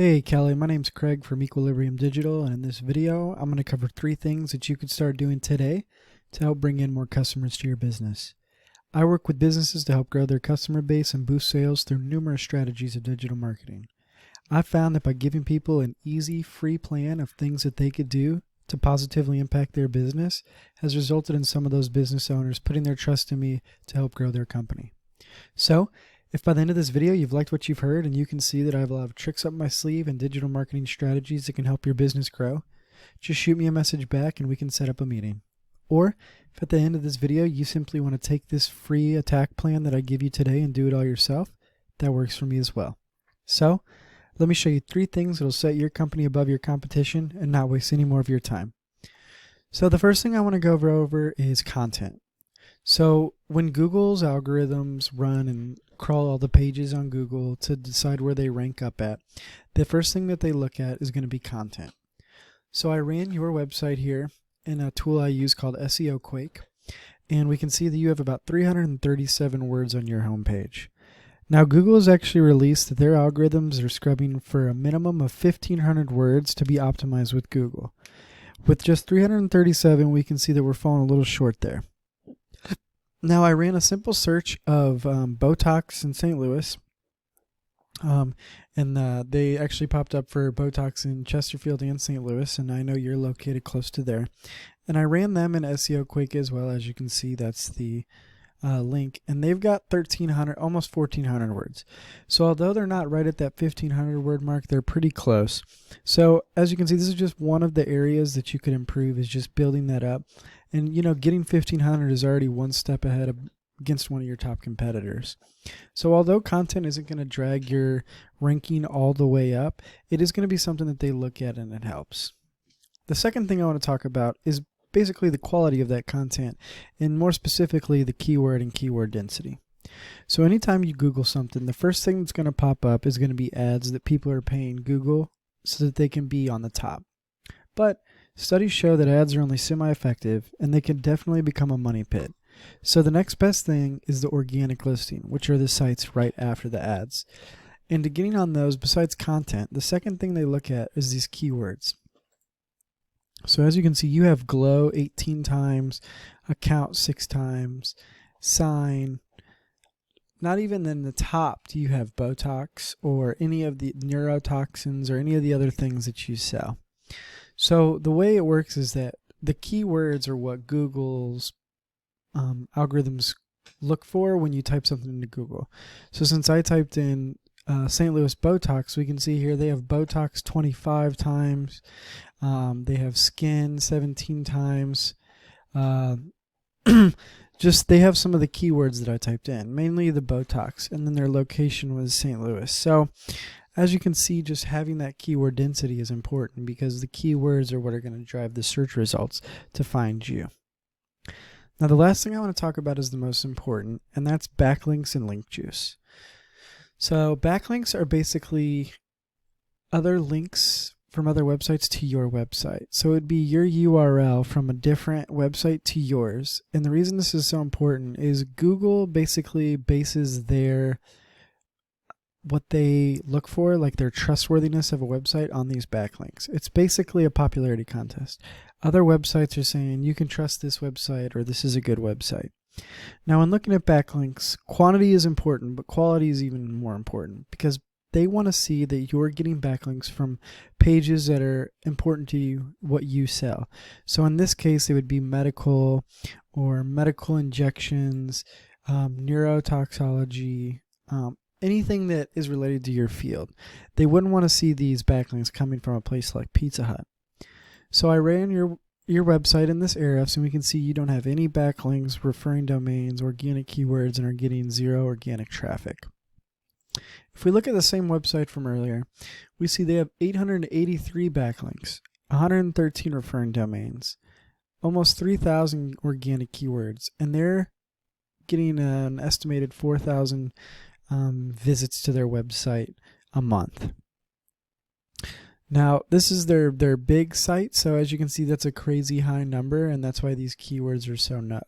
Hey Kelly, my name's Craig from Equilibrium Digital, and in this video I'm going to cover 3 things that you could start doing today to help bring in more customers to your business. I work with businesses to help grow their customer base and boost sales through numerous strategies of digital marketing. I've found that by giving people an easy, free plan of things that they could do to positively impact their business has resulted in some of those business owners putting their trust in me to help grow their company. So, if by the end of this video you've liked what you've heard and you can see that I have a lot of tricks up my sleeve and digital marketing strategies that can help your business grow, just shoot me a message back and we can set up a meeting. Or if at the end of this video you simply want to take this free attack plan that I give you today and do it all yourself, that works for me as well. So, let me show you 3 things that will set your company above your competition and not waste any more of your time. So the first thing I want to go over is content. So when Google's algorithms run and crawl all the pages on Google to decide where they rank up at, the first thing that they look at is going to be content. So I ran your website here in a tool I use called SEO Quake, and we can see that you have about 337 words on your homepage. Now Google has actually released that their algorithms are scrubbing for a minimum of 1,500 words to be optimized with Google. With just 337, we can see that we're falling a little short there. Now I ran a simple search of Botox in St. Louis, and they actually popped up for Botox in Chesterfield and St. Louis, and I know you're located close to there. And I ran them in SEO Quick as well. As you can see, that's the link, and they've got 1,300, almost 1,400 words. So although they're not right at that 1,500 word mark, they're pretty close. So as you can see, this is just one of the areas that you could improve, is just building that up. And you know, getting 1,500 is already one step ahead against one of your top competitors. So although content isn't going to drag your ranking all the way up, it is going to be something that they look at and it helps. The second thing I want to talk about is basically the quality of that content, and more specifically the keyword and keyword density. So anytime you Google something, the first thing that's going to pop up is going to be ads that people are paying Google so that they can be on the top. But studies show that ads are only semi-effective, and they can definitely become a money pit. So the next best thing is the organic listing, which are the sites right after the ads. And to getting on those, besides content, the second thing they look at is these keywords. So as you can see, you have GLO 18 times, account 6 times, sign. Not even in the top do you have Botox or any of the neurotoxins or any of the other things that you sell. So the way it works is that the keywords are what Google's algorithms look for when you type something into Google. So since I typed in St. Louis Botox, we can see here they have Botox 25 times. They have skin 17 times. Just they have some of the keywords that I typed in, mainly the Botox, and then their location was St. Louis. So as you can see, just having that keyword density is important because the keywords are what are going to drive the search results to find you. Now the last thing I want to talk about is the most important, and that's backlinks and link juice. So backlinks are basically other links from other websites to your website. So it'd be your URL from a different website to yours. And the reason this is so important is Google basically bases what they look for, like their trustworthiness of a website, on these backlinks. It's basically a popularity contest. Other websites are saying you can trust this website or this is a good website. Now when looking at backlinks, quantity is important, but quality is even more important because they want to see that you're getting backlinks from pages that are important to you, what you sell. So in this case, it would be medical or medical injections, neurotoxology, anything that is related to your field. They wouldn't want to see these backlinks coming from a place like Pizza Hut. So I ran your website in this area, so we can see you don't have any backlinks, referring domains, organic keywords, and are getting 0 organic traffic. If we look at the same website from earlier, we see they have 883 backlinks, 113 referring domains, almost 3,000 organic keywords, and they're getting an estimated 4,000 visits to their website a month. Now, this is their big site, so as you can see, that's a crazy high number, and that's why these keywords are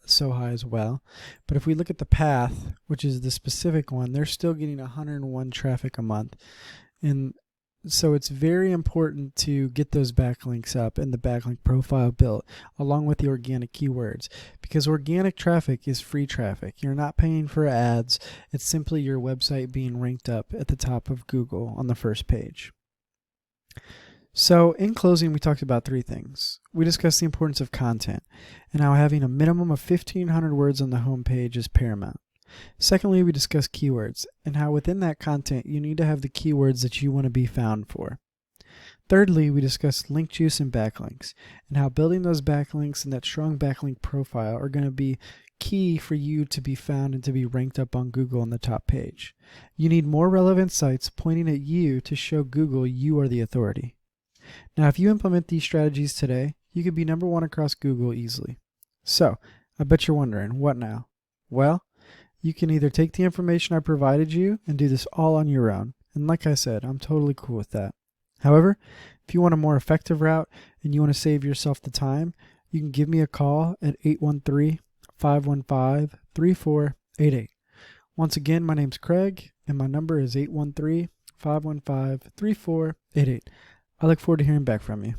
so high as well. But if we look at the path, which is the specific one, they're still getting 101 traffic a month. And So it's very important to get those backlinks up and the backlink profile built along with the organic keywords, because organic traffic is free traffic. You're not paying for ads. It's simply your website being ranked up at the top of Google on the first page. So in closing, we talked about three things. We discussed the importance of content and how having a minimum of 1,500 words on the home page is paramount. Secondly, we discussed keywords and how within that content you need to have the keywords that you want to be found for. Thirdly, we discussed link juice and backlinks and how building those backlinks and that strong backlink profile are going to be key for you to be found and to be ranked up on Google on the top page. You need more relevant sites pointing at you to show Google you are the authority. Now, if you implement these strategies today, you could be number one across Google easily. So, I bet you're wondering, what now? Well, you can either take the information I provided you and do this all on your own. And like I said, I'm totally cool with that. However, if you want a more effective route and you want to save yourself the time, you can give me a call at 813-515-3488. Once again, my name's Craig and my number is 813-515-3488. I look forward to hearing back from you.